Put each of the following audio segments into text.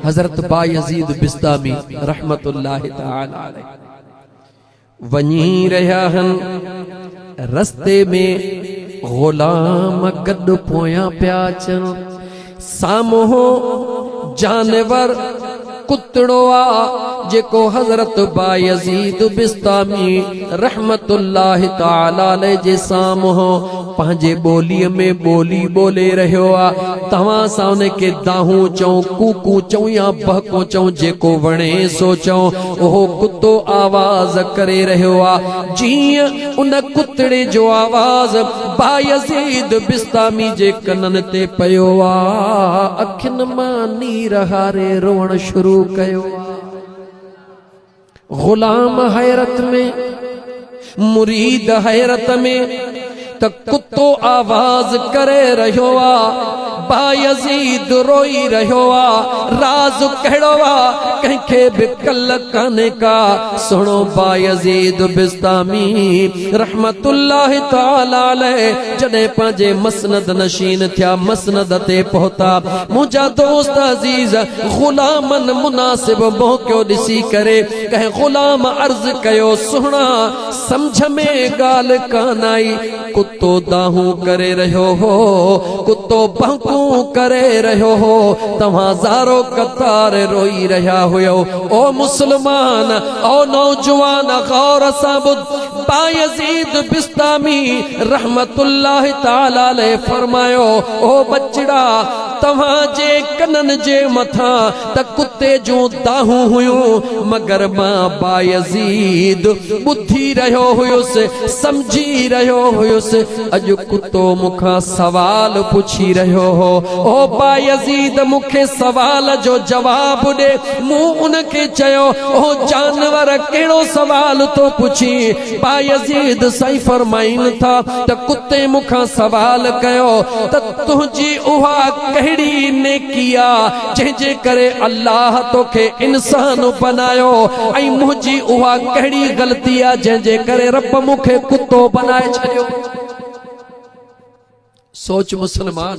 हजरत बायजीद बिस्तामी रहमतुल्लाहि ताला अलैह वञी रहिया हन। रस्ते में गुलाम गॾु पोयां पिया अचनि। साम्हूं जानवर कुतड़ो आ जेको हजरत बायजीद बिस्तामी रहमतुल्लाहि ताला अलैह जे साम्हूं पंहिंजे ॿोलीअ में ॿोली ॿोले रहियो आ। तव्हां सां उनखे दाहूं चऊं, कूकू चऊं या बहको चऊं, जेको वणे सो चऊं, उहो कुतो आवाज़ करे रहियो आ। जीअं उन कुतड़े जो आवाज़ बायजीद बिस्तामी जे कननि ते पियो आ, अखियुनि मां नीर हारे रोअण शुरू कयो। गुलाम हैरत में, मुरीद हैरत में, त कुतो आवाज करे रहियो आ, बायजीद रोई रहियो आ। राज कहिड़ो आ कंहिंखे बि कल कान्हे का। सुणो बायजीद बिस्तामी रहमतुल्लाहि ताला अलैह जॾहिं पंहिंजे मसनद नशीन थिया, मसनद ते पहुता, मुंहिंजा दोस्त अज़ीज गुलामन मुनासिब मौक़ो ॾिसी करे कंहिं गुलाम अर्ज़ कयो, सुहिणा समझ में ॻाल्हि कान आई। कुतो दाहूं करे रहियो हो, कुतो भौंकूं करे रहियो हो, तव्हां ज़ारो कतार रोई रहिया हुयो। ओ मुस्लमान, ओ नौजवान, गौर सां ॿुध। बायजीद बिस्तामी रहमतुल्लाहि ताला अलैह फरमायो, ओ बचड़ा, तव्हां जे कननि जे मथां त कुते जूं दाहूं हुयूं, मगर मां बायजीद ॿुधी रहियो हुयुसि, समझी रहियो हुयुसि। अॼु कुतो मूंखां सवाल पुछी रहियो हो, ओ बायजीद मूंखे सवाल जो जवाब ॾे। मूं उनखे चयो, ओ जानवर कहिड़ो सवाल तो पुछी? बायजीद साईं फरमाइनि था त कुते मूंखां सवाल कयो त तुंहिंजी उहा कहिड़ी नेकी आ जंहिंजे करे अल्लाह तोखे इंसान बनायो, ऐं मुंहिंजी उहा कहिड़ी ग़लती आ जंहिंजे करे रब मूंखे कुतो बनाए छॾियो। सोच मुसलमान,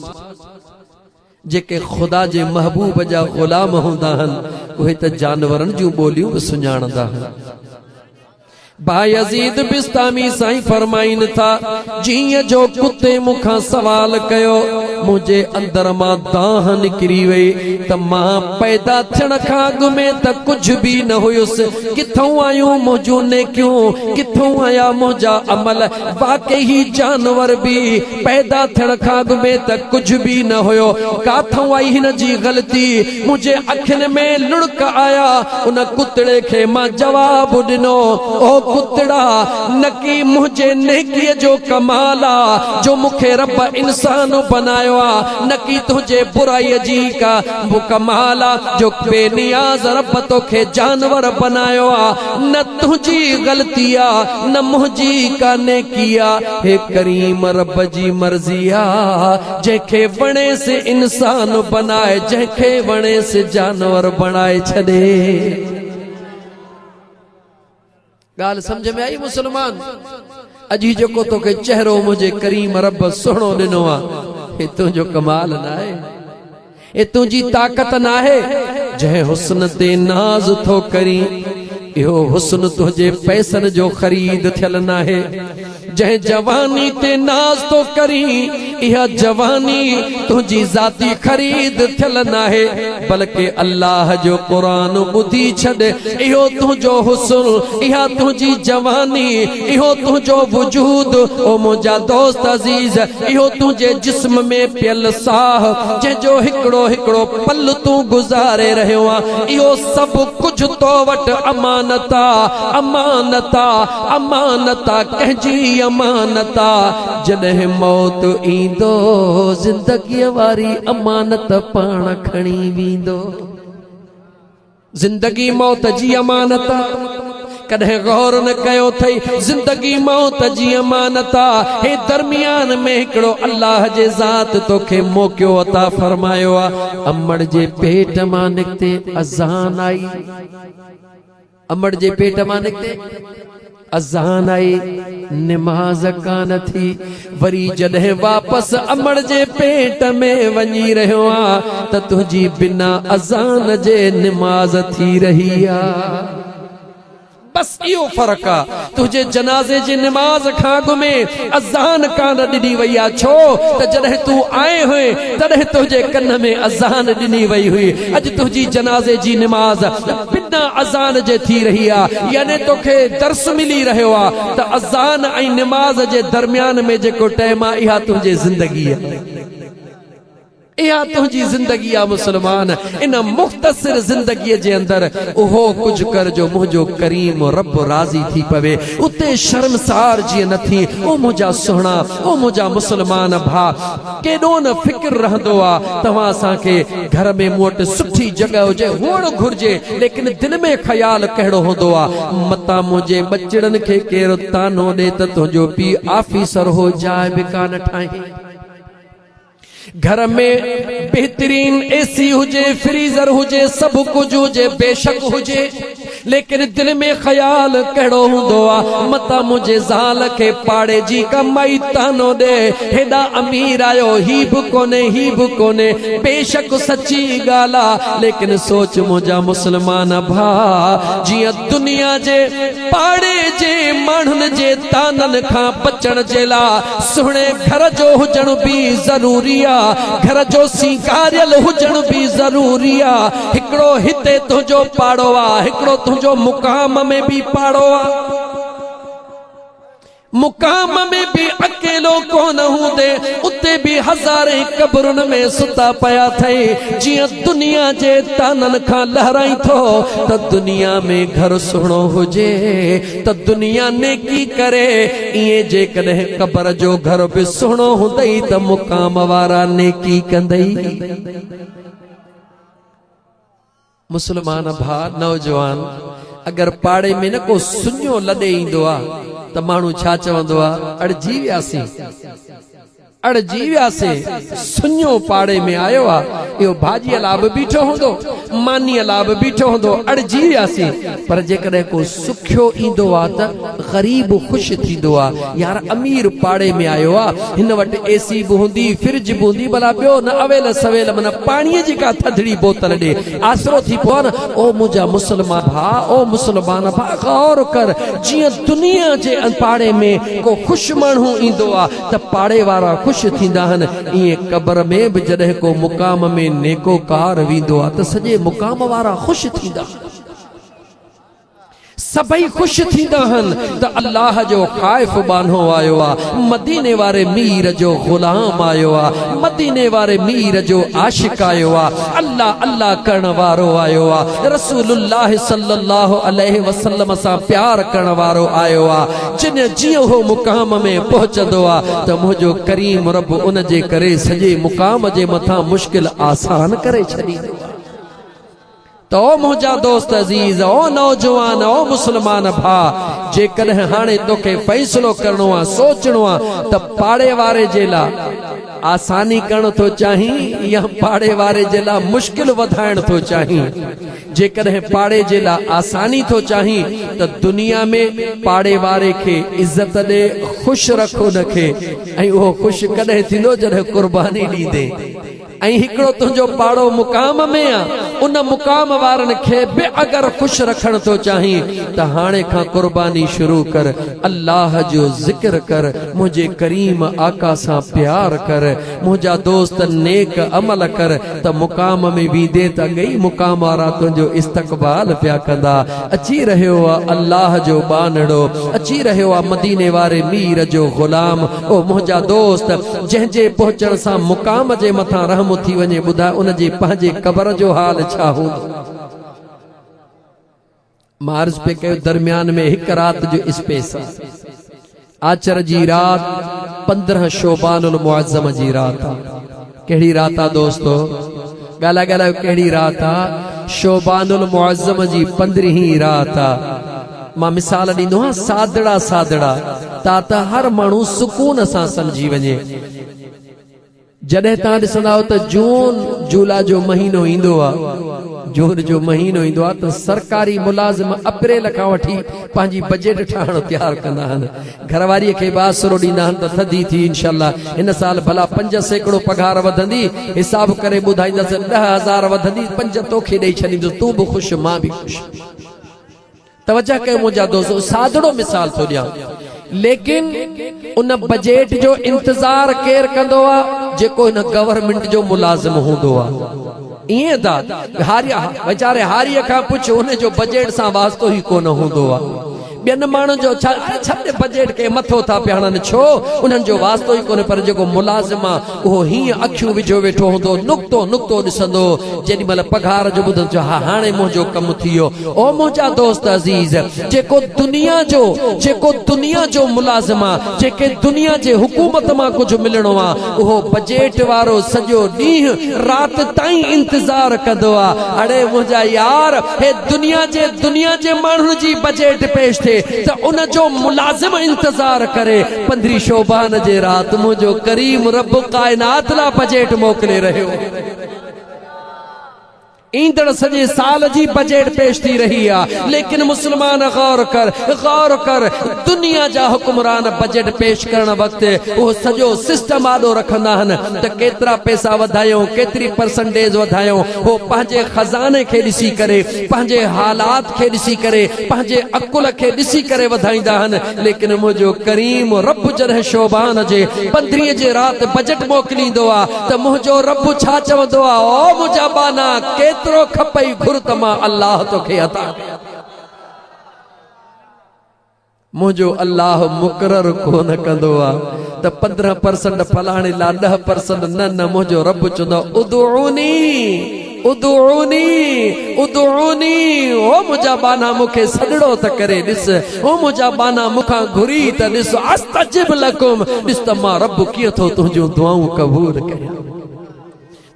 जेके खुदा जे महबूब जा गुलाम हूंदा आहिनि उहे त जानवरनि जूं ॿोलियूं बि सुञाणंदा आहिनि। बायजीद बिस्तामी साईं फरमाइनि था, जीअं जो कुते मूंखां सवाल कयो, मुंहिंजे अंदर मां दाह निकिरी वई त मां पैदा थियण खां अॻु में त कुझु बि न हुयुसि। किथां आयूं मुंहिंजूं नेकियूं, किथां आया मुंहिंजा अमल? वाकई जानवर बि पैदा थियण खां अॻु में त कुझु बि न हुयो। काथां आई हिन जी ग़लती? मुंहिंजे अखियुनि में लुड़क आया। उन कुतड़े खे मां जवाब ॾिनो, ओ कुतड़ा, नकी मुझे नेकीअ जो कमाल आ जो मूंखे रब इंसान बनायो आ, नकी तुझे बुराई जी का वो कमाल आ जो बेनियाज रब तोखे जानवर बनायो आ। न तुझी गलती आ न मुझी का नेकी आ, हे करीम रब जी मर्जी आ जंहिंखे वणे से इंसान बनाए, जंहिंखे वणे से जानवर बनाए छॾे। गाल समझ में आई मुसलमान? अजी जेको तोखे चेहरो मुझे करीम रब सुहिणो ॾिनो आ, हे तुंहिंजो कमाल न आहे, हे तुंहिंजी ताक़त न आहे। जंहिं हुस्न ते नाज़ थो करी, इहो हुस्न तुंहिंजे पैसनि जो ख़रीद थियल न आहे। जंहिं जवानी ते नाज़ तो करी, इहा जवानी तुंहिंजी ज़ाती ख़रीद थियल न आहे, बल्कि अल्लाह जो क़ुरान ॿुधी छॾ। इहो तुंहिंजो हुस्न, इहा तुंहिंजी जवानी, इहो तुंहिंजो वजूद, ओ मुंहिंजा दोस्त अज़ीज़, इहो तुंहिंजे जिस्म में पियल साह, जंहिंजो हिकिड़ो हिकिड़ो पल तूं गुज़ारे रहियो आहे, इहो सभु कुझु तो वटि अमानता, अमानता, अमानता, कंहिंजी अमानता। जॾहिं मौत ईंदो ज़िंदगीअ वारी अमानत पाण खणी वेंदो। ज़िंदगी मौत जी अमानत, कॾहिं गौर न कयो अथई? ज़िंदगी मौत जी अमानत आ। हे दरमियान में हिकिड़ो अल्लाह जे ज़ात तोखे मौक़ो अता फरमायो आ। अमड़ जे पेट मां निकिते अज़ान आई, अमड़ जे पेट मां निकिते अज़ान आई निमाज़ कान थी वरी जॾहिं वापसि अमड़ जे पेट में वञी रहियो आ त तुंहिंजी बिना अज़ान जे निमाज़ थी रही आ। बस इहो फर्क आ तुझे जनाज़े जी निमाज़ खां घुमे अज़ान कान ॾिनी वई आ छो त जॾहिं तू आए हुए तॾहिं तुझे कन में अज़ान ॾिनी वई हुई। अॼु तुझी जनाज़े जी निमाज़ बिना अज़ान जे थी रही आ यानी तोखे दर्स मिली रहियो आ त अज़ान ऐं निमाज़ जे दरमियान में जेको टाइम आ इहा तुंहिंजी ज़िंदगी आहे, इहा तुंहिंजी ज़िंदगी आहे मुस्लमान। इन मुख़्तसिर ज़िंदगीअ जे अंदरि उहो कुझु कर जो मुंहिंजो करीम रब राज़ी थी पवे। उते शर्मसार जीअं न थी ओ मुंहिंजा सुहिणा ओ मुंहिंजा मुस्लमान भाउ केॾो न फ़िक्र रहंदो आहे तव्हां असांखे घर में मूं वटि सुठी जॻह हुजे हुअणु घुर्जे लेकिन दिलि में ख़्यालु कहिड़ो हूंदो आहे मतां मुंहिंजे बचड़नि खे केरु तानो ॾे त तुंहिंजो पीउ ऑफिसर हो जाइ बि कान ठाहे। घर में बेहतरीन एसी हुजे फ्रीजर हुजे सब कुछ हुजे बेशक हुजे लेकिन दिल में ख्याल कहिड़ो हूंदो आहे मता मुंहिंजे ज़ाल खे पाड़े जी कमाई तानो ॾे हेॾा अमीर आयो ही बि कोन्हे बेशक सची ॻाल्हि आहे लेकिन सोच मुंहिंजा मुस्लमान भाउ जीअं दुनिया जे पाड़े जे माण्हुनि जे ताननि खां बचण जे लाइ सुहिणे घर जो हुजण बि ज़रूरी आहे, घर जो सींगारियल हुजण बि ज़रूरी आहे। हिकिड़ो हिते तुंहिंजो पाड़ो आहे हिकिड़ो तुंहिंजो मुकाम में भी पाड़ो आ मुकाम में भी अकेलो कोन हूंदे उते भी हज़ारे कब्रुनि में सुता पया थई जीअं दुनिया जे ताननि खां लहराई थो त दुनिया में घर सुहिणो हुजे त दुनिया नेकी करे इएं जेकॾहिं कब्र जो घर भी सुहिणो हूंदई त मुकाम वारा नेकी कंदई। मुस्लमान भा नौजवान अगर पाड़े में न को सुञो लॾे ईंदो आहे त माण्हू छा चवंदो आहे अड़जी वियासीं सुञो पाड़े में आयो आहे इहो भाॼीअ लाइ बि बीठो हूंदो मानीअ लाइ बि बीठो हूंदो अड़जी वियासीं पर जेकॾहिं को सुखियो ईंदो आहे त ग़रीब ख़ुशि थींदो आहे यार अमीर पाड़े में आयो आहे हिन वटि एसी बि हूंदी फ्रिज बि हूंदी भला ॿियो न अवेल सवेल मन पाणीअ जी का थधड़ी बोतल ॾे आसरो थी पओ न। ओ मुंहिंजा मुस्लमान भाउ ओ मुस्लमान भाउ गौर कर जीअं दुनिया जे पाड़े में को ख़ुशि माण्हू ईंदो आहे त पाड़े वारा ख़ुशि थींदा आहिनि ईअं कब्र में बि जॾहिं को मुकाम में नेकोकार वेंदो आहे त सॼे मुकाम वारा ख़ुशि थींदा सभई खुश थींदा हन त अल्लाह जो ख़ाइफ बानो आयो आहे मदीने वारे मीर जो गुलाम आयो आहे मदीने वारे मीर जो आशिक आयो आहे अल्लाह अल्लाह करण वारो आयो आहे रसूलुल्लाह सल्लल्लाहु अलैहि वसल्लम सां प्यार करण वारो आयो आहे जिन जीअं हो मुकाम में पहुचंदो आहे त मुंहिंजो करीम रब उन जे करे सॼे मुकाम जे मथां मुश्किल आसान करे छॾींदो आहे। तो मुझा दोस्त अजीज ओ नौजवान ओ मुसलमान भा जेकॾहिं हाणे तोखे फैसलो करणो आहे सोचणो आहे त पाड़े वारे जे लाइ आसानी करण थो चाहीं या पाड़े वारे जे लाइ मुश्किल वधाइण थो चाहीं। जेकॾहिं पाड़े जे लाइ आसानी थो चाहीं त दुनिया में पाड़े वारे खे इज़त ॾे ख़ुशि रख उनखे ऐं उहो ख़ुशि कॾहिं थींदो जॾहिं कुर्बानी ॾींदे ऐं हिकिड़ो तुंहिंजो पाड़ो मुकाम में आहे उन मुकाम वारनि खे बि अगरि ख़ुशि रखण थो चाहीं त हाणे खां कुर्बानी शुरू कर अल्लाह जो ज़िक्र कर मुंहिंजे करीम आका सां प्यार कर मुंहिंजा दोस्त नेक अमल कर त मुकाम में वेंदे त अॻई मुकाम वारा तुंहिंजो इस्तक़बाल पिया कंदा। अची रहियो आहे अल्लाह जो बानड़ो अची रहियो आहे मदीने वारे मीर जो गुलाम ओ मुंहिंजा दोस्त जंहिंजे पहुचण सां मुकाम जे मथां रहम थी वञे ॿुधा उन जे पंहिंजे कब्र जो हाल छा हूंदो। मार्ज पे कयो दरमियान में हिकु राति जो स्पेस आहे आचर जी रात 15 शोबानुल मुअज़्ज़म जी रात आहे। कहिड़ी रात आहे दोस्तो ॻाल्हायो कहिड़ी रात आहे शोबानुल मुअज़्ज़म जी 15वीं रात आहे। मां मिसाल ॾींदो आहियां सादड़ा ता त हर माण्हू सुकून सां समझी वञे। जॾहिं तव्हां ॾिसंदा त जून जुलाई जो महीनो ईंदो आहे जून जो महीनो ईंदो आहे त सरकारी मुलाज़िम अप्रैल खां वठी पंहिंजी बजट ठाहिण तयार कंदा आहिनि। घरवारीअ खे बासरो ॾींदा आहिनि त थधी थी इंशाअल्लाह हिन साल भला 5% पघार वधंदी, हिसाब करे ॿुधाईंदसि 10,000 वधंदी, 5 तोखे ॾेई छॾींदुसि, तूं बि ख़ुशि मां बि ख़ुशि। तवजा कयो मुंहिंजा दोस्त, सादड़ो मिसाल थो ॾियां, लेकिन उन बजट जो इंतजार केर कंदो आहे? जेको हिन गवर्नमेंट जो मुलाज़िम हूंदो आहे। ईअं त हारिया वीचारे हारीअ खां पुछ, उन जो बजट सां वास्तो ई कोन हूंदो आहे। ॿियनि माण्हुनि जो छा बजट खे मथो था पिया हणनि, छो? उन्हनि जो वास्तो ई कोन्हे। पर जेको मुलाज़िम आहे उहो हीअं अखियूं विझो वेठो हूंदो, नुक़्तो नुक़्तो ॾिसंदो। जेॾी महिल पघार जो ॿुधंदो, हा हाणे मुंहिंजो कमु थी वियो। ओ मुंहिंजा दोस्त अज़ीज़, जेको दुनिया जो मुलाज़िम आहे, जेके दुनिया जे हुकूमत मां कुझु मिलणो आहे, उहो बजट वारो सॼो ॾींहुं राति ताईं इंतज़ार कंदो आहे। अड़े मुंहिंजा यार, हे दुनिया जे माण्हुनि जी बजट पेश थिए त उन जो मुलाज़िम इंतजार करे 15 शोबान जे राति मुंहिंजो करीम रब कायनात लाइ बजट मोकिले रहियो। ईंदड़ सॼे साल जी बजट पेश थी रही आहे। लेकिन मुस्लमान गौर कर, दुनिया जा हुक्मरान बजट पेश करण वक़्तु उहो सॼो सिस्टम आॾो रखंदा आहिनि त केतिरा पैसा वधायूं, केतिरी परसेंटेज वधायूं। हो पंहिंजे खज़ाने खे ॾिसी करे, पंहिंजे हालात खे ॾिसी करे, पंहिंजे अकुल खे ॾिसी करे वधाईंदा आहिनि। लेकिन मुंहिंजो करीम रब जॾहिं शोबान जे 15 जे राति बजट मोकिलींदो आहे त मुंहिंजो रब छा चवंदो आहे? ओ मुंहिंजा बाना, केतिरो खपई घुर त मां अल्लाह तोखे अता। मुंहिंजो अल्लाह मुक़रर कोन कंदो आहे त 15% फलाणे लाइ 10% न, मुंहिंजो रब चवंदो उदउनी ओ मुंहिंजा बाना मूंखे सॾड़ो त करे ॾिस, ओ मुंहिंजा बाना मूंखां घुरी त ॾिस, अस्तजिब लकुम, ॾिस त मां रब कीअं थो तुंहिंजूं दुआऊं क़बूल कयां।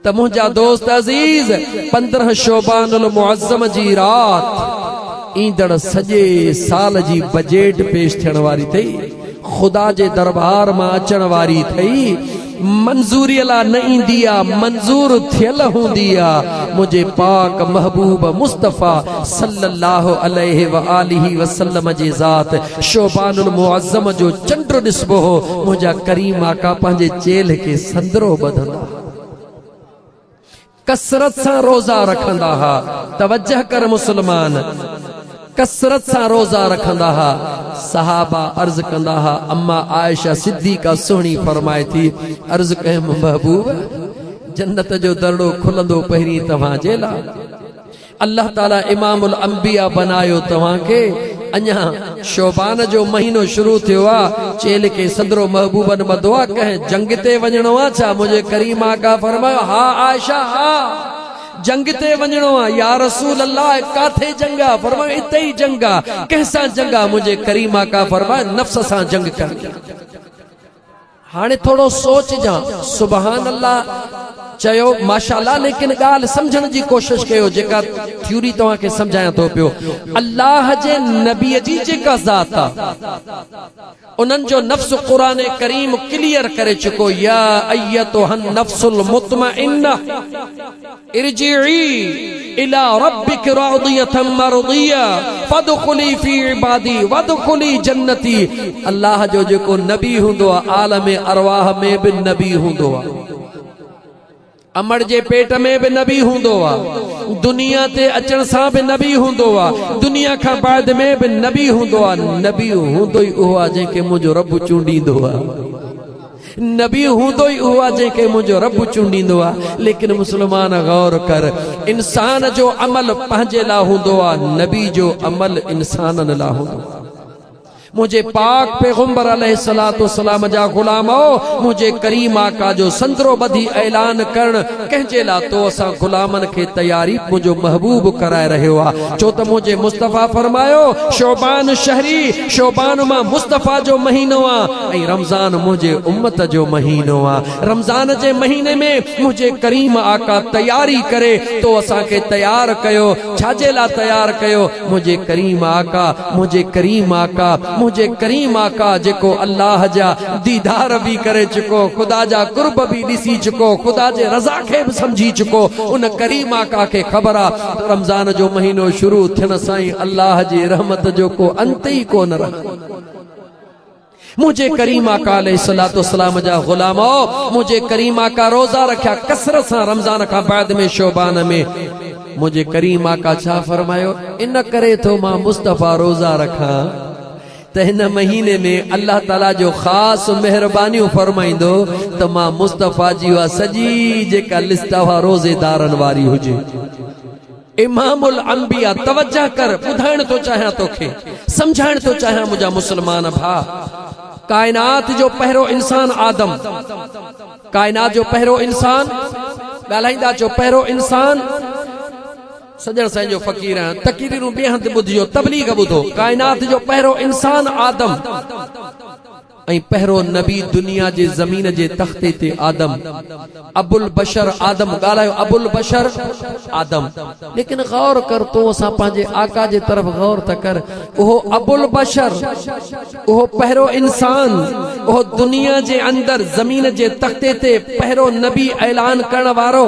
त मुंहिंजा दोस्त अज़ीज़, 15 शोबानुल मुअज़्ज़म जी राति ईंदड़ सॼे साल जी बजट पेश थियण वारी अथई, ख़ुदा जे दरबार मां अचण वारी अथई। मंज़ूरीअ लाइ न ईंदी आहे, मंज़ूर थियल हूंदी आहे। मुंहिंजे पाक महबूब मुस्तफ़ा सल्लल्लाहु अलैहि व आलिहि वसल्लम जी ज़ात शोबानुल मुअज़्ज़म जो चंड ॾिसबो हो। मुंहिंजा करीम आका पंहिंजे चेल खे संदरो ॿधंदा, कसरत सां रोज़ा रखंदा हा। तवज्जह कर मुसलमान, कसरत सां रोज़ा रखंदा हा। सहाबा अर्ज़ कंदा हा, अम्मा आयशा सिद्दीक़ा सुहिणी फरमाए थी, अर्ज़ कयम महबूब, जन्नत जो दरड़ो खुलंदो पहिरीं तव्हांजे लाइ। अल्लाह ताला इमामुल अंबिया बनायो तव्हांखे। अञा शोबान जो महीनो शुरू थियो आहे, चेल के सदरो महबूबन में दुआ कहे, जंग ते वञणो आहे छा? मुंहिंजे करीम आका फरमायो, हा आयशा, हा जंग ते वञणो आहे। या रसूल अल्लाह, काथे जंग आहे? फरमायो इते ई जंग आहे। कंहिंसां जंग आहे? मुंहिंजे करीम आका फरमायो, नफ्स सां जंग कर। हाणे थोड़ो सोचजां, सुभान अल्लाह चयो माशाअल्लाह, लेकिन ॻाल्हि सम्झण जी कोशिश कयो, जेका थ्योरी तव्हांखे सम्झायां थो पियो। अल्लाह जे नबीअ जी जेका ज़ात आहे, उन्हनि जो नफ्स क़ुरान करीम क्लियर करे चुको, या अय्यतुहन नफ्सुल मुतमइन्ना इरजिई इला रब्बिक रादियतम मरदिया फदखुली फी इबादी वदखुली जन्नती। अल्लाह जो जेको नबी हूंदो आहे, आलम अरवाह में बि नबी हूंदो आहे, अमर जे पेट में बि नबी हूंदो आहे, दुनिया ते अचण सां बि नबी हूंदो आहे, दुनिया खां बाद में बि नबी हूंदो आहे। नबी हूंदो ई उहो आहे जंहिंखे मुंहिंजो रब चूंडींदो आहे। नबी हूंदो ई उहो आहे जंहिंखे मुंहिंजो रब चूंडींदो आहे। लेकिन मुस्लमान गौर कर, इंसान जो अमल पंहिंजे लाइ हूंदो आहे, नबी जो अमल इंसाननि लाइ हूंदो आहे। मुझे पाक पैगंबर अलैहिस्सलातु वस्सलाम जा गुलाम हो, मुझे करीम आका जो संदरो बधी ऐलान करण कंहिंजे लाइ तो असां गुलामन खे तैयारी मुझो महबूब कराए रहियो आहे। छो त मुझे मुस्तफ़ा फरमायो, शोबान शहरी, शोबान मां मुस्तफ़ा जो महीनो आहे, ऐं रमज़ान मुझे उम्मत जो महीनो आहे। रमज़ान जे महीने में मुझे करीम आका तैयारी करे तो असां खे तैयार कयो। छाजे लाइ तैयार कयो? मुझे करीम आका, मुझे करीम आका मुझे करीम आका जेको अल्लाह जा दीदार भी करे चुको, खुदा जा कुर्ब भी ॾिसी चुको, खुदा जे रज़ा खे भी समझी चुको, उन करीम आका के खबर आ रमजान जो महीनो शुरू थियण साईं अल्लाह जी रहमत जो को अंत ही कोन रहा। मुझे करीम आका अलैहिस्सलातु वस्सलाम जा गुलामो, मुझे करीम आका रोजा रखा कसरत सां रमजान का बाद में शोबान में। मुझे करीम आका छा फरमायो, इन करे तो मां मुस्तफा रोजा रखा त हिन महीने में अल्लाह ताला जो खास मेहरबानियूं फरमाइंदो त मां मुस्तफा जी वा सजी जेका लिस्ट वा रोजेदारन वारी हुजे। इमामुल अंबिया तवज्जो कर, ॿुधाइण तो चाहियां तोखे, समझाइण तो चाहियां मुंहिंजा मुसलमान भा। कायनात जो पहिरो इंसान आदम, कायनात जो पहिरो इंसान ॻाल्हाईंदा जो पहिरो इंसान सजण साईं जो फ़कीर आहियां, तक़रीरूं ॿिए हंधि ॿुधिजो, तबलीग ॿुधो। कायनात जो पहिरो इंसान आदम ऐं पहिरो नबी दुनिया जे ज़मीन जे तख़्ते ते आदम, अबुल बशर आदम। ॻाल्हायो अबुल बशर आदम। लेकिन गौर कर तो असां पंहिंजे आका जे तरफ़ गौर त कर। उहो अबुल बशर, उहो पहिरो इंसान, उहो दुनिया जे अंदर ज़मीन जे तख़्ते ते पहिरो नबी ऐलान करण वारो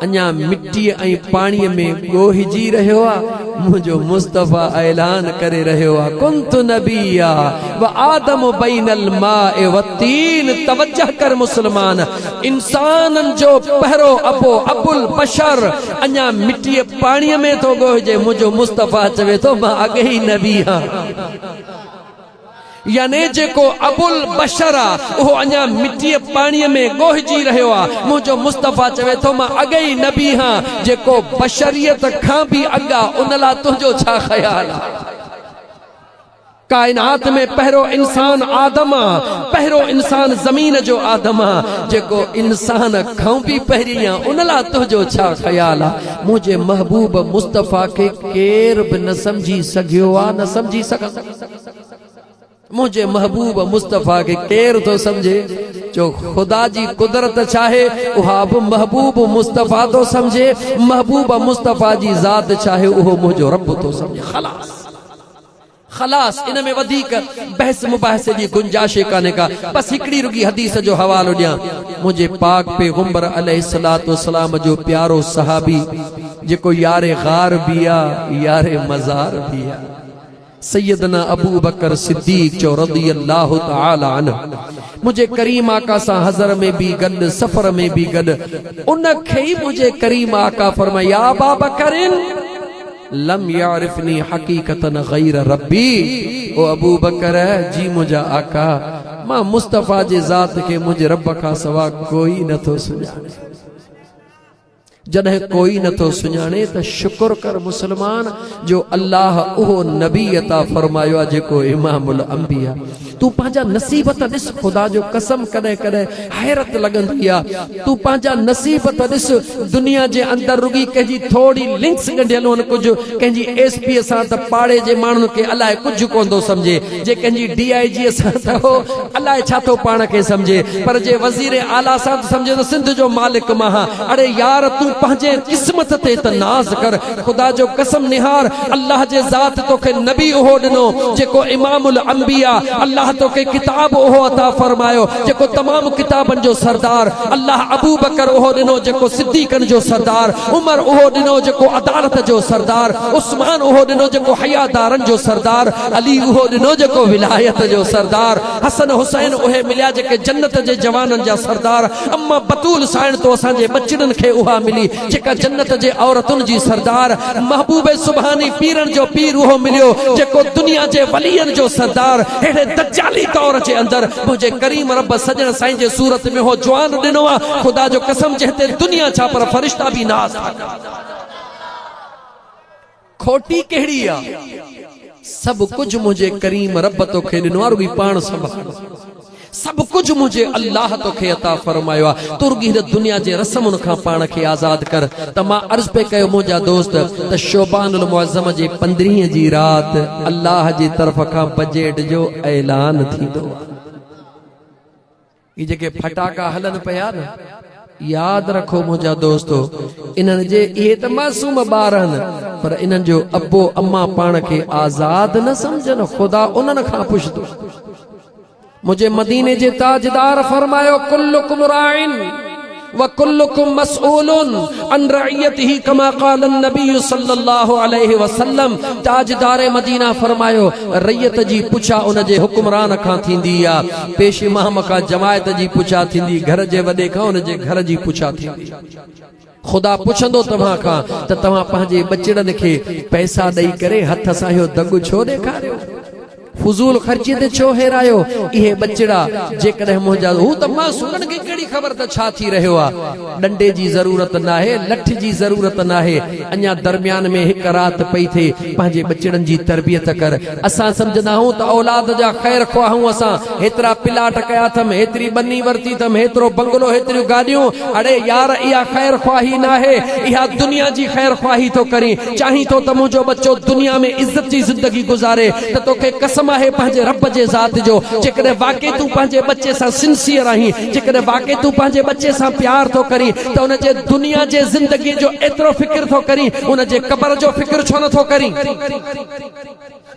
अञा मिट्टी ऐं पाणीअ में ॻोहिजी रहियो आहे। मुंहिंजो मुस्तफ़ा ऐलान करे रहियो आहे, कुंतु नबिया व आदम बैनल माए व तीन। तवज्जो कर मुसलमान, इंसानन जो पहिरो अबो अबुल बशर अञा मिट्टी पाणीअ में थो ॻोहिजे, मुंहिंजो मुस्तफ़ा चवे थो मां अॻे ई नबी आहियां। याने जेको अबुल बशर आ उहो अञा मिट्टी पाणीअ में ॻोहिजी रहियो आहे, मुंहिंजो मुस्तफ़ा चवे थो मां अॻे ई नबी हां जेको बशरियत खां बि अॻा। उन लाइ तुंहिंजो छा ख़्याल आहे? कायनात में पहिरो इंसान आदम आ, पहिरो इंसान ज़मीन जो आदम आ, जेको इंसान खां बि पहिरीं आ। उन लाइ तुंहिंजो छा ख़्याल आहे? मुंहिंजे महबूब मुस्तफ़ा खे केर बि न समझी सघियो आहे, न समझी सघंदो। मुझे महबूब मुस्तफ़ा के केर तो समझे, जो खुदा जी कुदरत चाहे उहा बि महबूब मुस्तफ़ा तो समझे, महबूब मुस्तफ़ा जी ज़ात चाहे उहो मुंहिंजो रब तो समझे। खलास खलास, इन में वधीक बहस मुबाहसे जी गुंजाइश काने का। बस हिकड़ी रुगी हदीस जो हवालो ॾियां। मुझे पाक पैगंबर अलैहिस्सलातु वस्सलाम जो प्यारो सहाबी जेको यारे गार भी आ, यारे मज़ार भी आ, सैयदना अबू बकर सिद्दीक जो रज़ियल्लाहु तआला अन्हु। मुझे करीम आका सा हज़र में भी गॾु, सफ़र में भी गॾु, उन खे ही मुझे करीम आका फरमाया, या अबा बकरिन लम यारिफनी हकीकतन गैर रब्बी। ओ अबू बकर जी मुझा आका, मां मुस्तफ़ा जे ज़ात के मुझे रब का सवा कोई नथो सुञाणे। जॾहिं कोई नथो सुञाणे त शुक्र कर मुसलमान जो अल्लाह उहो नबी अता फरमायो आहे जेको इमामुल अंबिया। तू पंहिंजा नसीब त ॾिस, ख़ुदा जो कसम कॾहिं कॾहिं हैरत लॻंदी आहे। तू पंहिंजा नसीब त ॾिस, दुनिया जे अंदरि रुगी कंहिंजी थोड़ी लिंक्स ॻंढियल आहिनि, कुझु कंहिंजी एसपी सां त पाड़े जे माण्हुनि खे अलाए कुझु कोन थो सम्झे, जे कंहिंजी DIG सां त हो अलाए छा थो पाण खे सम्झे, पर जे वज़ीर आला सां त सम्झे त सिंध जो मालिक मां। अरे यार तू पंहिंजे क़िस्मत ते त नाज़ कर। ख़ुदा जो कसम निहार, अल्लाह जे ज़ात तोखे नबी उहो ॾिनो जेको इमामुल अंबिया। अल्लाह तोखे किताब उहो अता फरमायो जेको तमाम किताबनि जो सरदार। अल्लाह अबू बकर उहो ॾिनो जेको सिद्दीक़नि जो सरदार, उमर उहो ॾिनो जेको अदालत जो सरदार, उस्मान उहो ॾिनो जेको हयादारनि जो सरदार, अली उहो ॾिनो जेको विलायत जो सरदार, हसन हुसैन उहे मिलिया जेके जन्नत जे जवाननि जा सरदार। अम्मा बतूल साइण तो असांजे बचड़नि खे उहा मिली जेका जन्नत जे औरतुनि जी सरदार। महबूबे सुभानी पीरन जो पीर उहो मिलियो जेको दुनिया जे वलियनि जो सरदार। हेड़े दज्जाली तौर जे अंदर मुझे करीम रब सजण साईं जे सूरत में हो जवान ॾिनो आहे। ख़ुदा जो कसम जंहिंते दुनिया छा पर फरिश्ता भी नाज़ था कनि। खोटी कहिड़ी आहे? सब कुछ मुझे करीम रब तोखे ॾिनो आहे, रुॻी पाण संभाल। सब कुछ मुझे अल्लाह तोखे अता फरमायो आहे, तू रुॻी हिन दुनिया जे रस्मुनि खां पाण खे आज़ाद कर। त मां अर्ज़ पे कयो मुंहिंजा दोस्त त शोबानुल मुअज़्ज़म जे 15 जी रात अल्लाह जी तरफ़ खां बजट जो ऐलान थींदो आहे। ये जेके फटाका हलन पिया न, याद रखो मुझा दोस्तो, इन्हनि जे इहे त मासूम ॿार आहिनि, पर इन्हनि जो अबो अम्मा पाण खे आज़ाद न सम्झनि, ख़ुदा उन्हनि खां पुछंदो। मुझे मदीने जे ताजदार फरमायो, कुल्लुकुम राइन व कुल्लुकुम मसऊलुन अन रइयतिही कमा क़ाल नबी सल्लल्लाहु अलैहि वसल्लम। ताजदार मदीना फरमायो, रइयत जी पुछा उन जे हुक्मरान खां थींदी आ, पेश इमाम खां जमायत जी पुछा थींदी, घर जे वॾे खां उन जे घर जी पुछा थींदी। ख़ुदा पुछंदो तव्हां खां त तव्हां पंहिंजे बचड़नि खे पैसा ॾेई करे हथ सां इहो दगु छो ॾेखारियो, फुज़ूल ख़र्ची ते छो हेरायो। इहे बचड़ा जेकॾहिं मुंहिंजा, हू त मासूमनि खे कहिड़ी ख़बर त छा थी रहियो आहे। डंडे जी ज़रूरत नाहे, लठ जी ज़रूरत नाहे, अञा दरमियान में हिकु राति पई थिए, पंहिंजे बचड़नि जी तरबियत कर। असां सम्झंदा आहियूं त औलाद जा ख़ैर ख़्वाहूं, असां हेतिरा प्लाट कया अथमि, हेतिरी बनी वरिती अथमि, हेतिरो बंगलो, हेतिरियूं गाॾियूं। अड़े यार, इहा ख़ैर ख़्वाही नाहे, इहा दुनिया जी ख़ैर ख़्वाही थो करी। चाहीं थो त मुंहिंजो बच्चो दुनिया में इज़त जी ज़िंदगी गुज़ारे, त तोखे कसम है पंहिंजे रब जे ज़ात जो, जेकॾहिं वाकई तूं पंहिंजे बच्चे सां सिंसियर आहीं, जेकॾहिं वाकई तूं पंहिंजे बच्चे सां प्यार थो करी, त उन जे दुनिया जे ज़िंदगी जो एतिरो फिक्र थो करी, उन जे क़ब्र जो फिक्र छो नथो करी।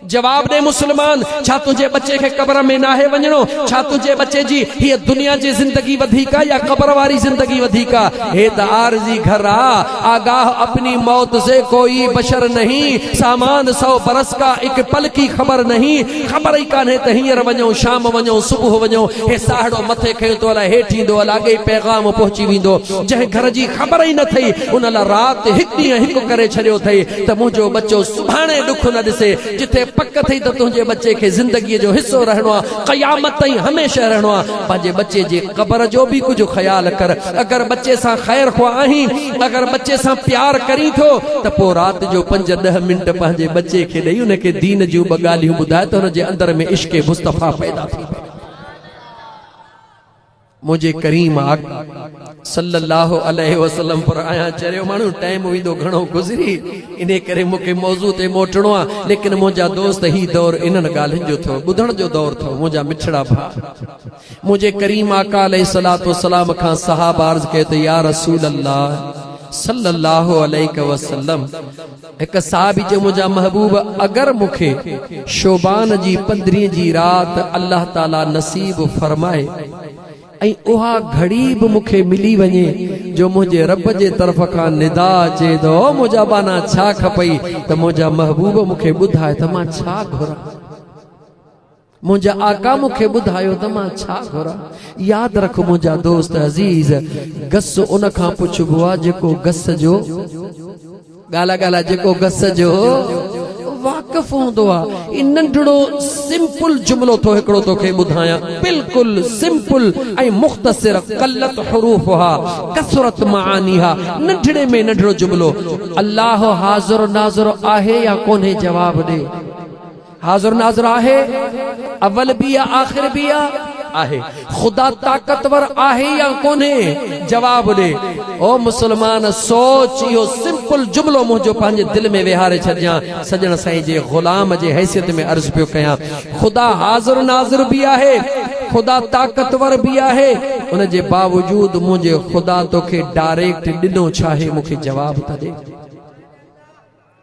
जवाब दे मुसलमान, छा तुझे बच्चे के कब्र में नाहे वञणो? छा तुझे बच्चे जी ये दुनिया जी जिंदगी वधीका या कब्र वारी जिंदगी वधीका? हे त आरजी घर आ, आगाह अपनी मौत से कोई बशर नहीं, सामान 100 बरस का एक पल की खबर नहीं। खबर ही कान्हे त हींअर वञो, शाम वञो, सुबुह वञो, हे साहड़ो मथे खयो तो अलाए हेठि ईंदो, अलाए पैगाम पहुची वेंदो। जंहिं घर जी खबर ही न थई, उन लाइ राति हिकु ॾींहुं हिकु करे छॾियो अथई त मुंहिंजो बच्चो सुभाणे ॾुख न ॾिसे। जिथे पक थई त तुंहिंजे बच्चे खे ज़िंदगीअ जो हिस्सो रहणो आहे, क़यामत ताईं हमेशह रहणो आहे। पंहिंजे बच्चे जे क़ब्र जो बि कुझु ख़्याल कर। अगरि बच्चे सां ख़ैर ख़्वाह आहीं, अगरि बच्चे सां प्यार करी थो, त पोइ राति जो 5-10 मिंट पंहिंजे बच्चे खे ॾेई उनखे दीन जूं ॿ ॻाल्हियूं ॿुधाए त हुनजे अंदर में इश्क़ मुस्तफ़ा पैदा थी पए। मुझे करीम आका सल्लल्लाहु अलैहि वसल्लम पर आया चरियो माण्हू टाइम वेंदो घणो गुज़री, इन करे मूंखे मौज़ू ते मोटणो आहे। लेकिन मुंहिंजा दोस्त ही दौर इन्हनि ॻाल्हियुनि जो थो, ॿुधण जो दौर थो। मुंहिंजा मिठड़ा भाउ, मुंहिंजे करीम आका अलैहिस्सलातु वस्सलाम खां सहाबा अर्ज़ कयो त या रसूल अल्लाह सल्लल्लाहु अलैहि वसल्लम, हिकु साहबी जो मुंहिंजा महबूब, अगरि मूंखे शोबान जी 15 जी राति अल्लाह ताला नसीब फरमाए ऐं उहा घड़ी बि मूंखे मिली वञे जो मुंहिंजे रब जे तरफ़ खां निदा अचे थो, मुंहिंजा बाना छा खपई, त मुंहिंजा महबूब मूंखे ॿुधाए त मां छा घुरां, मुंहिंजा आका मूंखे ॿुधायो त मां छा घुरां। यादि रख मुंहिंजा दोस्त अज़ीज़, गस उन खां पुछबो आहे जेको गस जो ॻाल्हा जेको गस जो वाक़िफ़ हूंदो आहे। इन नंढड़ो सिंपल जुमलो तो हिकिड़ो तोखे ॿुधायां, बिल्कुलु सिंपल ऐं मुख़्तसिर, क़ल्लत हुरूफ़ुहा कसरत मानीहा। नंढड़े में नंढड़ो जुमलो, अल्लाह हाज़िर नाज़िर आहे या कोन्हे? जवाब ॾे। हाज़िर नाज़िर आहे, अव्वल भी आहे, आख़िर भी आहे। खुदा ताकतवर आहे या कोन्हे? जवाब ॾे। ओ मुसलमान, सोच, इहो सिंपल जुमलो मुंहिंजो पंहिंजे दिल में विहारे छॾियां। सजण साईं जे ग़ुलाम जे हैसियत में अर्ज़ पियो कयां, ख़ुदा हाज़िर नाज़िर भी आहे, ख़ुदा ताकतवर भी आहे, उन जे बावजूद मुंहिंजे ख़ुदा तोखे डायरेक्ट ॾिनो छा आहे? मूंखे जवाब त ॾे,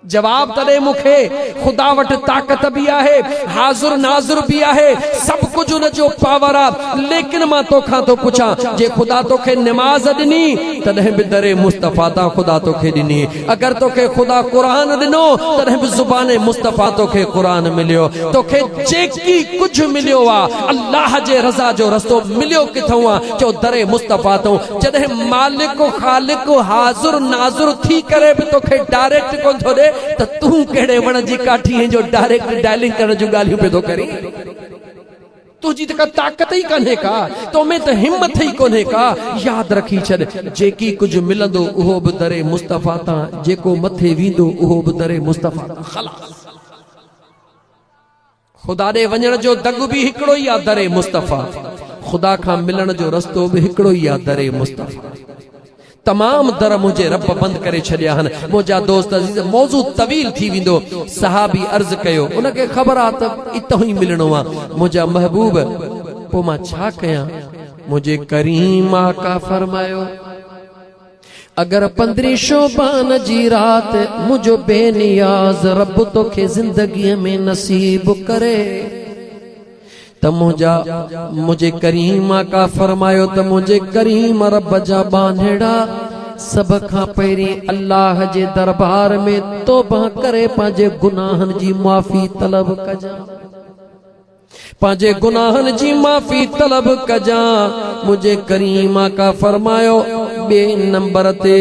जवाब तॾे मूंखे। ख़ुदा वटि ताक़त भी आहे, हाज़िर नाज़िर भी आहे, सभु कुझु उन जो पावर आहे। लेकिन मां तोखां थो पुछां, जे ख़ुदा तोखे निमाज़ ॾिनी तॾहिं बि दरे मुस्तफ़ा तां ख़ुदा तोखे ॾिनी। अगरि तोखे ख़ुदा क़ुरान ॾिनो तॾहिं बि ज़ुबाने मुस्तफ़ा तोखे क़ुरान मिलियो। तोखे जेकी कुझु मिलियो आहे अल्लाह जे रज़ा जो रस्तो मिलियो किथां आहे? चओ दरे मुस्तफ़ा तां। जॾहिं मालिक ख़ालिक हाज़िर नाज़िर थी करे बि तोखे डायरेक्ट कोन थो ॾे, त तूं कहिड़े वण जी काठी जो डायरेक्ट डायलिंग करण जूं ॻाल्हियूं पियो थो करी? तुझी त ताक़त ही कान्हे का, तो में त हिम्मत ही कोन्हे का। यादि रखी छॾ, जेकी कुझु मिलंदो उहो बि दरे मुस्तफ़ा तां, जेको मथे वेंदो उहो बि दरे मुस्तफ़ा तां। ख़लास, ख़ुदा ॾे वञण जो दग बि हिकिड़ो ई आहे, दरे मुस्तफ़ा। ख़ुदा खां मिलण जो रस्तो बि हिकिड़ो ई आहे, दरे मुस्तफ़ा। तमाम दर मुझे रब बंद करे छॾिया आहिनि। मुंहिंजा दोस्त अज़ीज़, मौज़ू तवील थी वेंदो। सहाबी अर्ज़ कयो, उनखे ख़बर आहे त इतो ई मिलणो आहे। मुंहिंजा महबूब, पोइ मां छा कयां? मुंहिंजे करीम आका फरमायो, अगर 15 शोबान जी रात मुझो बेनियाज रब तोखे जिंदगी में नसीब करे त मुझे करीम का फरमायो त मुझे करीम रब जा बांधड़ा सब खां पहिरीं अल्लाह जे दरबार में तौबा करे पंहिंजे गुनाहन जी माफ़ी तलब कजा पंहिंजे गुनाहन जी माफ़ी तलब कजा मुझे करीमा का फरमायो बे नंबर ते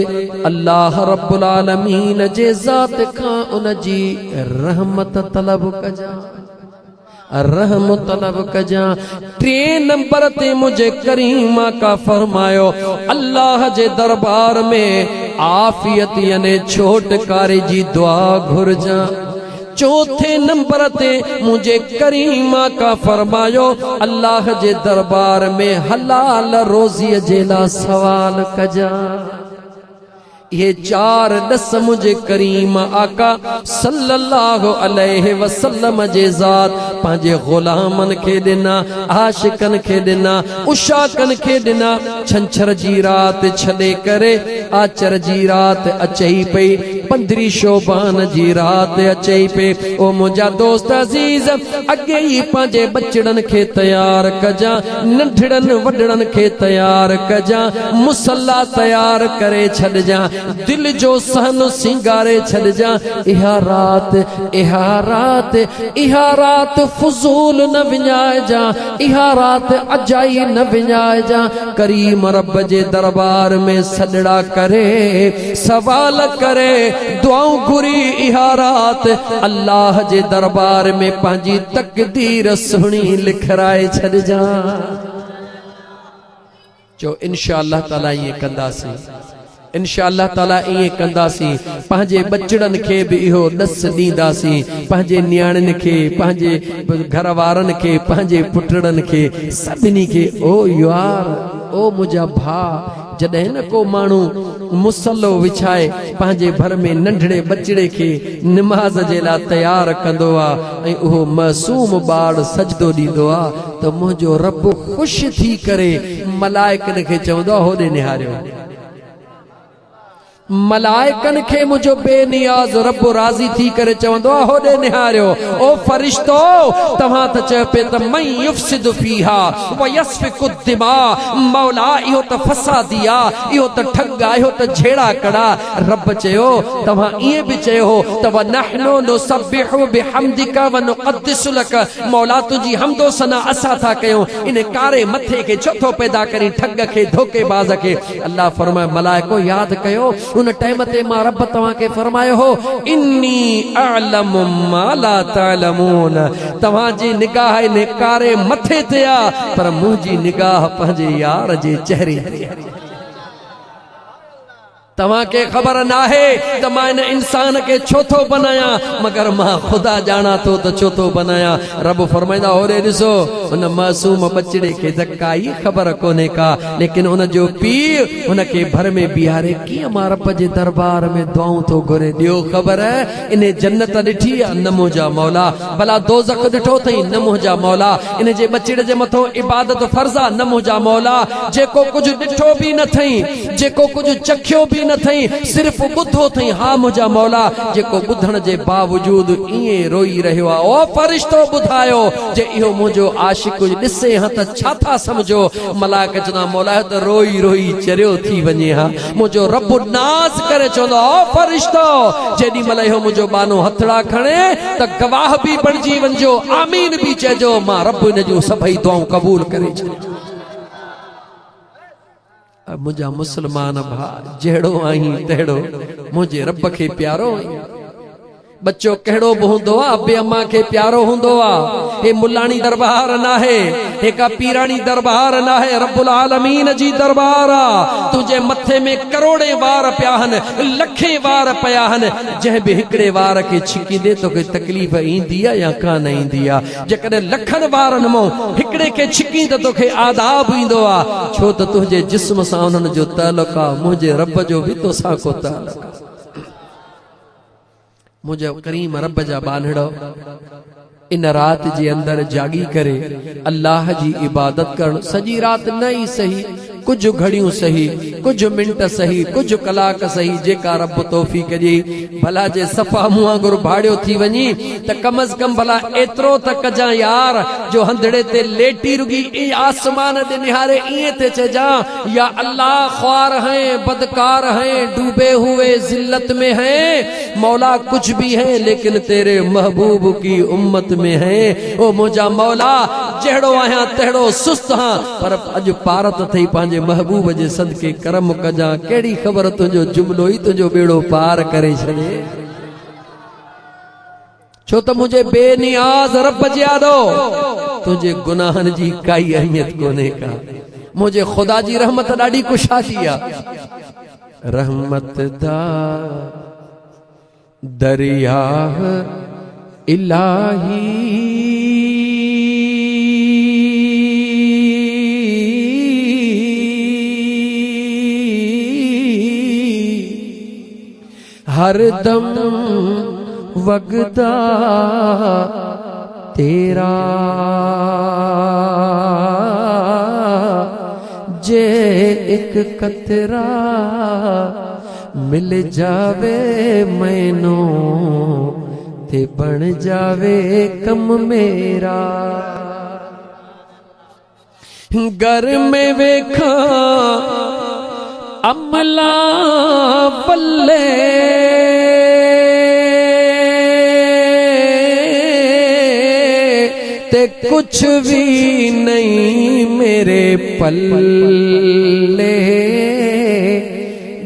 अल्लाह रब्बुल आलमीन जे ज़ात खां उन जी रहमत तलब कजा रहम तलब कजा। 3 नंबर ते मुझे करीमा का फरमायो अल्लाह जे दरबार में आफियत याने छोटकारे जी दुआ घुरजा। 4थे नंबर ते मुझे करीमा का फरमायो अल्लाह जे दरबार में हलाल रोज़ी जे ला सवाल कजा। ये 4 दस मुझे करीम आका सल्लल्लाहु अलैहि वसल्लम जे ज़ात पंहिंजे गुलामन खे ॾिना आशिकन खे ॾिना उशाकन खे ॾिना। छंछर जी रात छॾे करे आचर जी रात अचई पई 15 शोबान जी रात अचई पई। ओ मुंहिंजा दोस्त अज़ीज़ अॻे ई पंहिंजे बचड़न खे तैयार कजा नंढड़न वॾड़न खे तैयार कजा मुसल्ला तैयार करे छॾजा दिल जो सहन सिंगारे छॾजा। इहा रात फुज़ूल न विञाइजा इहा रात अजाई न विञाइजा। करीम रब जे दरबार में सॾड़ा करे सवाल करे दुआऊं घुरी इहा रात अल्लाह जे दरबार में पंहिंजी तकदीर सुहिणी लिखराए छॾजा। जो इंशाअल्लाह ताला ये कंदासीं इंशाअल्लाह ताला इए कंदासीं। पंहिंजे बचड़न खे भी इहो दस ॾींदासीं पंहिंजे न्याणन खे पंहिंजे घर वारन खे पंहिंजे पुटड़न खे सभिनी खे। ओ यार ओ मुंहिंजा भाउ जॾहिं न को माण्हू मुसल्लो विछाए पंहिंजे भर में नंढड़े बचड़े खे निमाज़ जे लाइ तैयार कंदो आहे ऐं उहो मासूम ॿार सजदो ॾींदो आहे त मुंहिंजो रब ख़ुशि थी करे मलाइकन खे चवंदो आहे होॾे निहारियो। मलाइकन खे मुझो बेनियाज रब राज़ी थी करे चवंदो आहे होॾे निहारियो। ओ फरिश्तो तव्हां त चयो पे त मन युफ्सिदु फीहा व यस्फिकु दिमा मौला इहो त फसादी आहे इहो त ठग आहे इहो त झेड़ा कड़ा। रब चयो तव्हां ईअं बि चयो हो त व नहनु नुसब्बिहु बिहम्दिका व नुक़द्दिसु लक मौला तुंहिंजी हमदो सना असां था कयूं इन कारे मथे खे छो थो पैदा करी ठग खे धोखेबाज़ खे। अल्लाह फरमाए मलाइको यादि कयो उन टाइम ते मां रब तव्हां खे फरमायो हो इन्नी अअलमु मा ला तअलमून। तव्हां जी निगाह इन कारे मथे ते आहे पर मुंहिंजी निगाह पंहिंजे यार जे चेहरे ते। तव्हां खे ख़बर नाहे त मां इन इंसान खे छो थो बनाया मगर मां ख़ुदा ॼाणा थो त छो थो बनाया। रब फरमाईंदा होॾे ॾिसो उन मासूम बचड़े खे त काई ख़बर कोन्हे का लेकिन उन जो पीउ उन खे भर में बीहारे कीअं मां रब जे दरबार में दुआऊं थो घुरे। ॾियो ख़बर इन जन्नत ॾिठी आहे न मुंहिंजा मौला भला दोज़ख ॾिठो अथई न मुंहिंजा मौला इन जे बचड़े जे मथां इबादत फर्ज़ आहे न मुंहिंजा मौला। जेको कुझु ॾिठो बि न अथई जेको कुझु चखियो बि न थई सिर्फ ॿुधो थई हा मुंहिंजा मौला जेको ॿुधण जे बावजूद ईअं रोई रहियो आहे। ओ फरिश्तो ॿुधायो जे इहो मुंहिंजो आशिक ॾिसे हा त छा था सम्झो। मलाइक चवंदा मौला त रोई रोई चरियो थी वञे हा। मुंहिंजो रब नाज़ करे चवंदो ओ फरिश्तो जेॾी महिल इहो मुंहिंजो बानो हथड़ा खणे त गवाह बि बणिजी वञिजो आमीन बि चइजो मां रब इन जूं सभई दुआऊं क़बूल करे छॾियो। मुझा मुसलमान भा जहिड़ो आहीं तहिड़ो मुझे रब खे प्यारो बच्चो कहिड़ो बि हूंदो आहे अबे अम्मा खे प्यारो हूंदो आहे। हे मुलाणी दरबार नाहे हे का पीराणी दरबार नाहे रब्बुल आलमीन जी दरबार आहे। तुंहिंजे मथे में करोड़े वार पिया आहिनि लखे वार पिया आहिनि जंहिं बि हिकिड़े वार खे छिकींदे तोखे तकलीफ़ ईंदी आहे या कान ईंदी आहे। जेकॾहिं लखनि वारनि मां हिकिड़े खे छिकी त तोखे आदाब ईंदो आहे छो त तुंहिंजे जिस्म सां उन्हनि जो तालुक़ आहे मुंहिंजे रब जो बि तोसां को तालुक़ आहे। मुझे करीम रब जा बानड़ो इन रात जे अंदर जागी करे अल्लाह जी इबादत करण सजी रात न ही सही कुछ घड़ियों सही, कुछ मिंट सही, कुछ कलाक सही, जेका रब तौफीक ॾे भला जे सफ़ा मुआ गुर भाड़ियो थी वञी त कम अज कम भला एतिरो त कजां यार जो हंधड़े ते लेटी रुगी आसमान दे निहारे इए ते चजा या अल्लाह ख्वार हैं, बदकार हैं, डूबे हुए जिल्लत में हैं, मौला कुछ भी है लेकिन तेरे महबूब की उम्मत में है। ओ मुझा मौला जहड़ो आया तहड़ो सुस्त हाँ, पर अज पारत थई पांजे महबूब जे सदके करम कजा, केड़ी खबर तुझो जुमलो ही तुझो बेड़ो पार करे छड़े। छो तो मुझे बेनियाज रब यादो, तुझे गुनाहन जी काई अहमियत कोने का, मुझे खुदा जी रहमत ॾाढी कुशादी आ। रहमत दा दरिया इलाही हर दम वगदा तेरा, जे एक कतरा मिल जावे मैनू ते बन जावे कम मेरा। घर में वेखा अमला बल्ले ते कुछ भी नहीं मेरे पल्ले,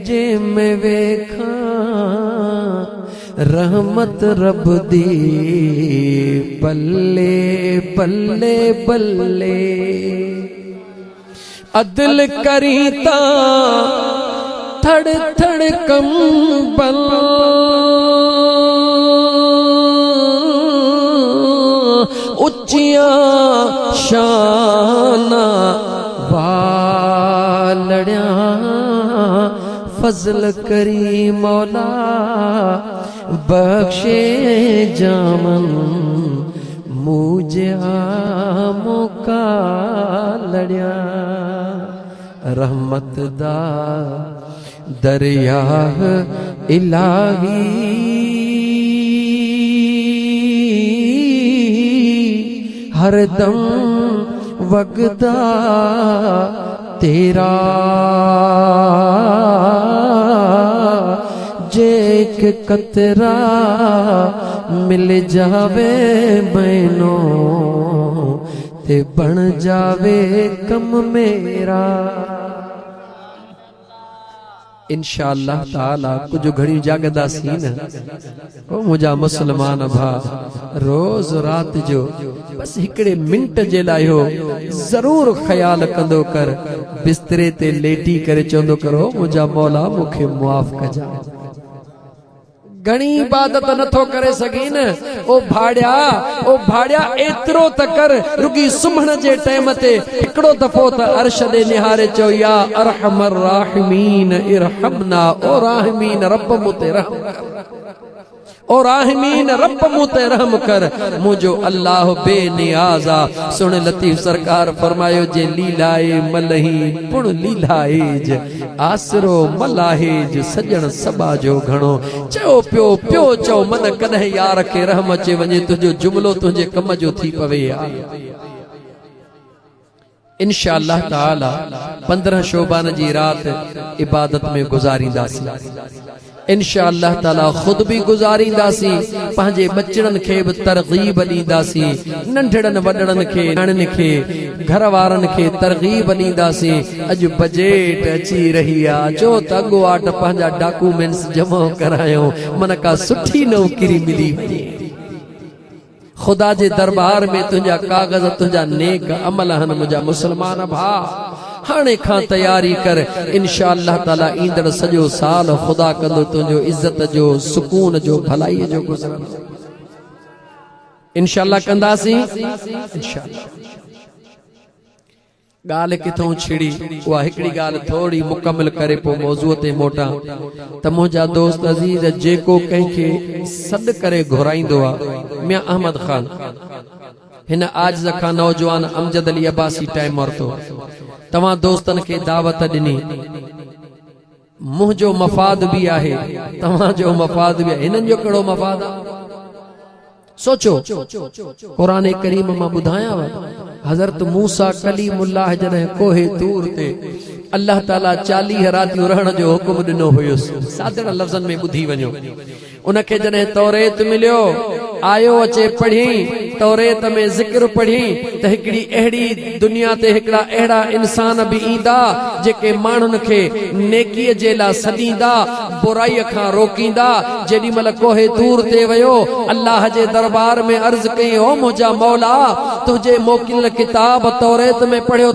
जे मैं वेखा रहमत रब दी बल्ले बल्ले बल्ले। अदल करीता थड़ थड़ कंबल, उच्चिया शाना वालड़िया, फजल करी मौला बख्शे जामन मुझे मौका लड़िया। रहमत दा दरिया इलाही हरदम वगदा तेरा, जे एक कतरा मिल जावे मैनू ते बन जावे कम मेरा। इंशाअल्लाह ताला कुछ घड़ी जागदा सी न ओ मुझा मुसलमान भा, रोज रात जो बस हिकड़े मिंट जे लाइ हो जरूर ख्याल कंदो कर, बिस्तरे ते लेटी करे चवंदो करो मुझा मौला मुखे मुआफ कजा। घणी इबादत नथो करे सघी न, ओ भाड़िया एतिरो त कर, रुगी सुम्हण जे टाइम ते हिकिड़ो दफ़ो त अर्श दे निहारे चओ या अरहमर राहिमीन इरहमना, ओ राहिमीन रब मुते रहम कर, ओ राहिमीन रब मुते रहम कर, मुझो अल्लाह बेनियाज़ा। सुन लतीफ सरकार फरमायो जे लीलाए मलही पुण लीलाएज, आसरो मलाहेज सजण सबा जो घणो। चओ पियो चओ मन कदहिं यार खे रहम अचे वञे, तुझो जुमलो तुझे कम जो थी पवे यार। इंशाअल्लाह ताला 15 शोबान जी रात इबादत में गुजारींदासी, इंशाअल्लाह ताला खुद भी गुजारींदासी, पंहिंजे बचड़न खे भी तरगीब ॾींदासी, नंढड़न वॾड़न खे न्याणियुनि खे घर वारनि खे तरगीब ॾींदासी। अॼु बजेट अची रही आहे, जो त अॻुवाट पंहिंजा डॉक्यूमेंट्स जमा करायो, मन का सुठी नौकरी मिली वञे। खुदा जे दरबार में तुझा कागज तुझा नेक अमल हन मुझा मुसलमान भा, हाणे खां तैयारी कर। इंशाअल्लाह ताला ईंदड़ सॼो साल खुदा कंदो तुझो इज्जत जो, सुकून जो, भलाई जो गुज़रण। इंशाअल्लाह कंदासीं इंशाअल्लाह। गाल किथों छिड़ी उहा हिकड़ी गाल थोड़ी मुकम्मल करे पो मौजूअ ते मोटा त मुंहिंजा दोस्त अजीज जेको कंहिंखे सॾ करे घुराईंदो आहे, मियां अहमद खान हिन आजिज़ खां नौजवान अमजद अली अब्बासी टाइम वरितो, तव्हां दोस्तन खे दावत ॾिनी, मुंहिंजो मफ़ाद बि आहे, तव्हांजो मफ़ाद बि आहे, हिननि जो कहिड़ो मफ़ाद आहे? सोचो। क़ुरान करीम मां ॿुधायांव, हज़रत मूसा कलीमुल्लाह जॾहिं कोहे तूर ते अल्लाह ताला 40 रातियूं रहण जो हुकुम ॾिनो हुयुसि, सादड़ लफ़्ज़नि में ॿुधी वञो। उनखे जॾहिं तौरेत मिलियो, आयो अचे पढ़ी, तौरेत में ज़िक्र पढ़ी त हिकिड़ी अहिड़ी दुनिया ते हिकिड़ा अहिड़ा इंसान बि ईंदा जेके माण्हुनि खे नेकीअ जे लाइ सॾींदा, बुराईअ खां रोकींदा। जेॾी महिल कोहे तूर ते वियो, अल्लाह जे दरबार में अर्ज़ कई, ओ मुंहिंजा मौला, तुंहिंजे मोकिलियल किताब तौरेत में पढ़ियो